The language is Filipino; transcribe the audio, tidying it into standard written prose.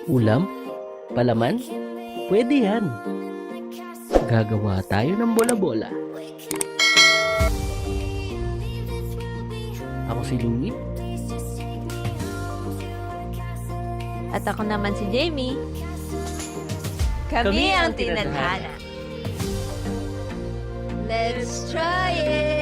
Ulam? Palaman? Pwede yan. Gagawa tayo ng bola-bola. Ako si Louie. At ako naman si Jamie. Kami ang Tinadhana. Let's try it!